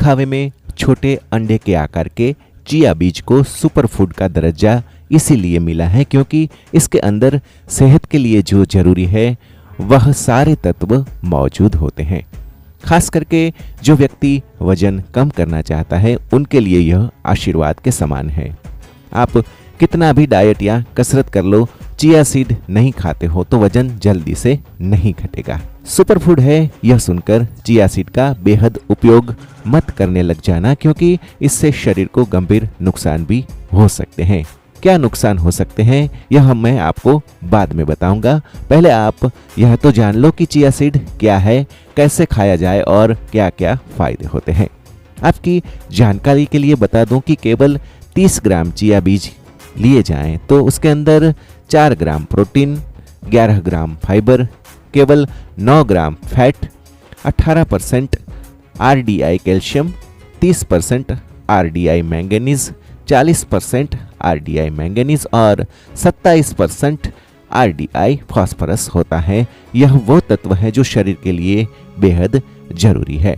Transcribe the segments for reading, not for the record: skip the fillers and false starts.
दिखावे में छोटे अंडे के आकार के चिया बीज को सुपर फूड का दर्जा इसीलिए मिला है क्योंकि इसके अंदर सेहत के लिए जो जरूरी है वह सारे तत्व मौजूद होते हैं। खास करके जो व्यक्ति वजन कम करना चाहता है उनके लिए यह आशीर्वाद के समान है। आप कितना भी डाइट या कसरत कर लो, चिया सीड नहीं खाते हो तो वजन जल्दी से नहीं घटेगा। सुपर फूड है यह सुनकर चिया सीड का बेहद उपयोग मत करने लग जाना, क्योंकि इससे शरीर को गंभीर नुकसान भी हो सकते हैं। क्या नुकसान हो सकते हैं यह मैं आपको बाद में बताऊंगा। पहले आप यह तो जान लो कि चिया सीड क्या है, कैसे खाया जाए और क्या क्या फायदे होते हैं। आपकी जानकारी के लिए बता दूं कि केवल 30 ग्राम चिया बीज लिए जाएं तो उसके अंदर 4 ग्राम प्रोटीन, 11 ग्राम फाइबर, केवल 9 ग्राम fat, 18% RDI calcium, 30% RDI manganese, 40% RDI manganese और 27% आरडीआई फास्फोरस होता है। यह वो तत्व है जो शरीर के लिए बेहद जरूरी है।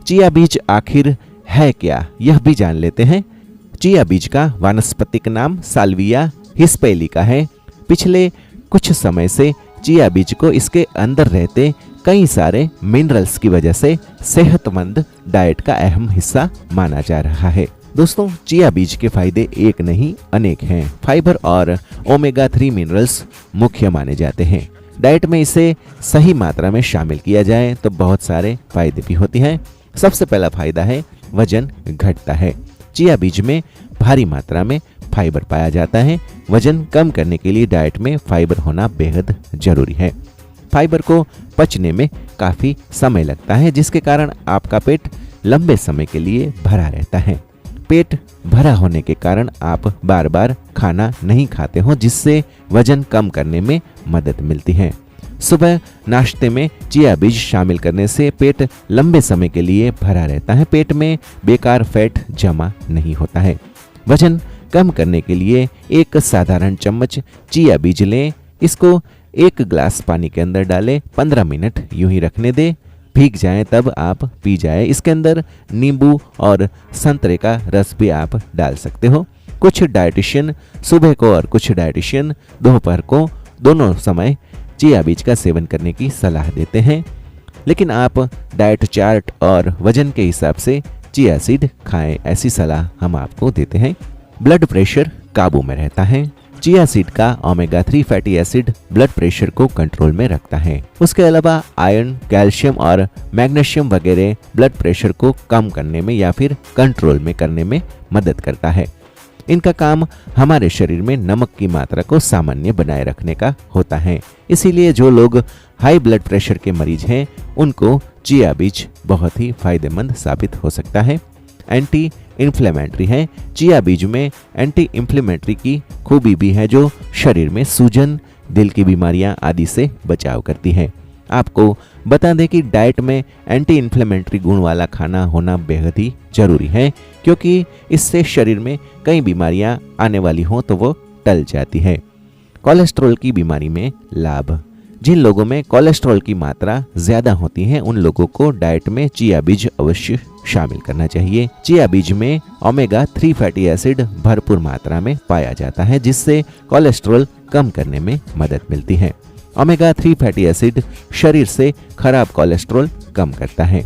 चिया बीज आखिर है क्या, यह भी जान लेते हैं। चिया बीज का वानस्पतिक नाम साल्विया हिस्पैलिका है। पिछले कुछ समय से चिया बीज को इसके अंदर रहते कई सारे मिनरल्स की वजह से सेहतमंद डाइट का अहम हिस्सा माना जा रहा है। दोस्तों, चिया बीज के फायदे एक नहीं अनेक हैं। फाइबर और ओमेगा 3 मिनरल्स मुख्य माने जाते हैं। डाइट में इसे सही मात्रा में शामिल किया जाए तो बहुत सारे फायदे भी होते हैं। सबसे पहला फायदा है वजन घटता है। चिया बीज में भारी मात्रा में फाइबर पाया जाता है। वजन कम करने के लिए डाइट में फाइबर होना बेहद जरूरी है। फाइबर को पचने में काफी समय लगता है, जिसके कारण आपका पेट लंबे समय के लिए भरा रहता है। पेट भरा होने के कारण आप बार बार खाना नहीं खाते हो, जिससे वजन कम करने में मदद मिलती है। सुबह नाश्ते में चिया बीज शामिल करने से पेट लंबे समय के लिए भरा रहता है। पेट में बेकार फैट जमा नहीं होता है। वजन कम करने के लिए एक साधारण चम्मच चिया बीज लें। इसको 1 गिलास पानी के अंदर डालें, 15 मिनट यूं ही रखने दें। भीग जाए तब आप पी जाए। इसके अंदर नींबू और संतरे का रस भी आप डाल सकते हो। कुछ डाइटिशियन सुबह को और कुछ डाइटिशियन दोपहर को दोनों समय चिया बीज का सेवन करने की सलाह देते हैं, लेकिन आप डाइट चार्ट और वजन के हिसाब से चिया सीड खाएं, ऐसी सलाह हम आपको देते हैं। ब्लड प्रेशर काबू में रहता है। चिया सीड का omega 3 fatty acid blood pressure को कंट्रोल में रखता है। उसके अलावा आयरन, कैल्शियम और मैग्नीशियम वगैरह ब्लड प्रेशर को कम करने में या फिर कंट्रोल में करने में मदद करता है। इनका काम हमारे शरीर में नमक की मात्रा को सामान्य बनाए रखने का होता है। इसीलिए जो लोग हाई ब्लड प्रेशर के मरीज हैं उनको चिया बीज बहुत ही फायदेमंद साबित हो सकता है। एंटी इन्फ्लेमेटरी है। चिया बीज में एंटी इन्फ्लेमेटरी की खूबी भी है जो शरीर में सूजन, दिल की बीमारियां आदि से बचाव करती है। आपको बता दें कि डाइट में एंटी इन्फ्लेमेटरी गुण वाला खाना होना बेहद ही जरूरी है, क्योंकि इससे शरीर में कई बीमारियां आने वाली हों तो वो टल जाती है। कोलेस्ट्रॉल की बीमारी में लाभ। जिन लोगों में कोलेस्ट्रॉल की मात्रा ज्यादा होती है उन लोगों को डाइट में चिया बीज अवश्य शामिल करना चाहिए। चिया बीज में ओमेगा 3 फैटी एसिड भरपूर मात्रा में पाया जाता है, जिससे कोलेस्ट्रॉल कम करने में मदद मिलती है। ओमेगा 3 फैटी एसिड शरीर से खराब कोलेस्ट्रॉल कम करता है।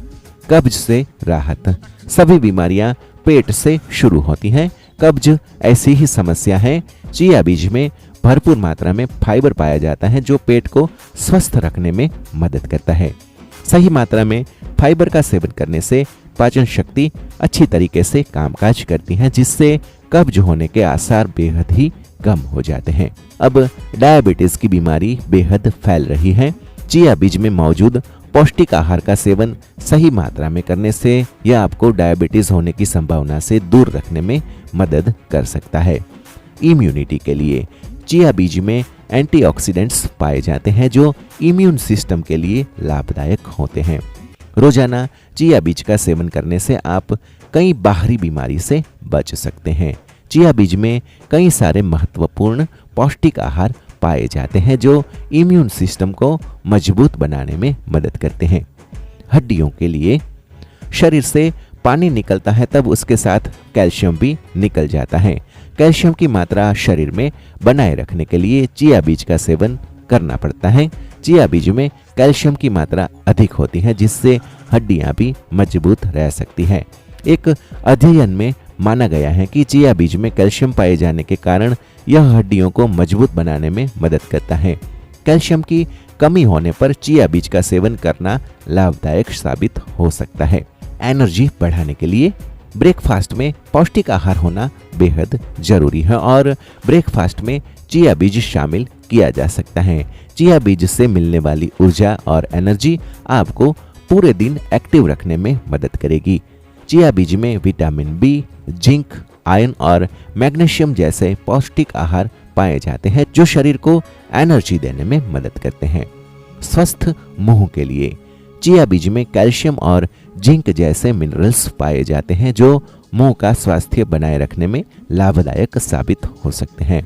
कब्ज से राहत। सभी बीमारियां पेट से शुरू होती हैं। कब्ज ऐसी ही समस्या है। चिया बीज में भरपूर मात्रा में फाइबर पाया जाता है जो पेट को स्वस्थ रखने में मदद करता है। सही मात्रा में फाइबर का सेवन करने से पाचन शक्ति अच्छी तरीके से कामकाज करती है, जिससे कब्ज होने के आसार बेहद ही कम हो जाते हैं। अब डायबिटीज की बीमारी बेहद फैल रही है। चिया बीज में मौजूद पौष्टिक आहार का सेवन सही मात्रा में करने से यह आपको डायबिटीज होने की संभावना से दूर रखने में मदद कर सकता है। इम्यूनिटी के लिए चिया बीज में एंटीऑक्सीडेंट्स पाए जाते हैं जो इम्यून सिस्टम के लिए लाभदायक होते हैं। रोजाना चिया बीज का सेवन करने से आप कई बाहरी बीमारी से बच सकते हैं। चिया बीज में कई सारे महत्वपूर्ण पौष्टिक आहार पाए जाते हैं जो इम्यून सिस्टम को मजबूत बनाने में मदद करते हैं। हड्डियों के लिए शरीर से पानी निकलता है तब उसके साथ कैल्शियम भी निकल जाता है। कैल्शियम की मात्रा शरीर में बनाए रखने के लिए चिया बीज का सेवन करना पड़ता है। चिया बीज में कैल्शियम की मात्रा अधिक होती है जिससे हड्डियां भी मजबूत रह सकती है। एक अध्ययन में माना गया है कि चिया बीज में कैल्शियम पाए जाने के कारण यह हड्डियों को मजबूत बनाने में मदद करता है। कैल्शियम की कमी होने पर चिया बीज का सेवन करना लाभदायक साबित हो सकता है। एनर्जी बढ़ाने के लिए ब्रेकफास्ट में पौष्टिक आहार होना बेहद जरूरी है और ब्रेकफास्ट में चिया बीज शामिल किया जा सकता है। चिया बीज से मिलने वाली ऊर्जा और एनर्जी आपको पूरे दिन एक्टिव रखने में मदद करेगी। चिया बीज में विटामिन बी, जिंक, आयरन और मैग्नीशियम जैसे पौष्टिक आहार पाए जाते हैं जो शरीर को एनर्जी देने में मदद करते हैं। स्वस्थ मुंह के लिए चिया बीज में कैल्शियम और जिंक जैसे मिनरल्स पाए जाते हैं जो मुंह का स्वास्थ्य बनाए रखने में लाभदायक साबित हो सकते हैं।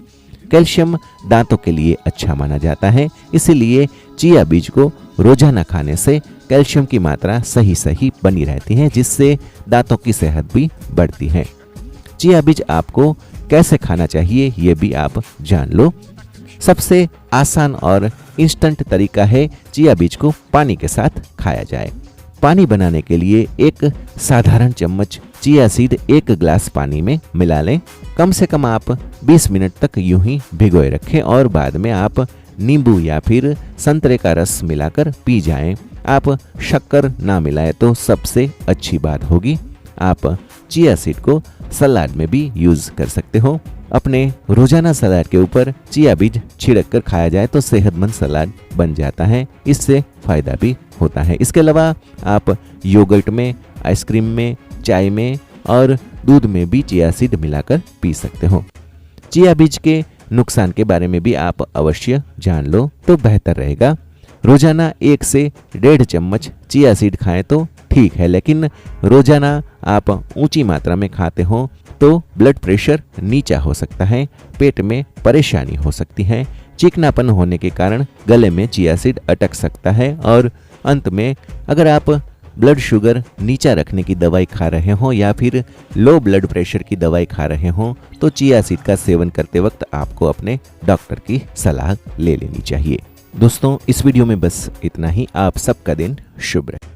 कैल्शियम दांतों के लिए अच्छा माना जाता है, इसीलिए चिया बीज को रोजाना खाने से कैल्शियम की मात्रा सही बनी रहती है जिससे दांतों की सेहत भी बढ़ती है। चिया बीज आपको कैसे खाना चाहिए ये भी आप जान लो। सबसे आसान और इंस्टेंट तरीका है चिया बीज को पानी के साथ खाया जाए। पानी बनाने के लिए एक साधारण चम्मच चिया सीड 1 गिलास पानी में मिला लें। कम से कम आप 20 मिनट तक यूं ही भिगोए रखें और बाद में आप नींबू या फिर संतरे का रस मिलाकर पी जाएं। आप शक्कर ना मिलाएं तो सबसे अच्छी बात होगी। आप चिया सीड को सलाद में भी यूज कर सकते हो। अपने रोजाना सलाद के ऊपर चिया बीज छिड़क कर खाया जाए तो सेहतमंद सलाद बन जाता है, इससे फायदा भी होता है। इसके अलावा आप योगर्ट में, आइसक्रीम में, चाय में और दूध में भी चिया सीड मिलाकर पी सकते हो। चिया बीज के नुकसान के बारे में भी आप अवश्य जान लो तो बेहतर रहेगा। रोजाना 1 से 1.5 चम्मच चिया सीड खाएं तो ठीक है, लेकिन रोजाना आप ऊंची मात्रा में खाते हो तो ब्लड प्रेशर नीचा हो सकता है, पेट में परेशानी हो सकती है, चिकनापन होने के कारण गले में चिया सीड अटक सकता है और अंत में अगर आप ब्लड शुगर नीचा रखने की दवाई खा रहे हो या फिर लो ब्लड प्रेशर की दवाई खा रहे हो तो चिया सीड का सेवन करते वक्त आपको अपने डॉक्टर की सलाह ले लेनी चाहिए। दोस्तों, इस वीडियो में बस इतना ही। आप सबका दिन शुभ रहे।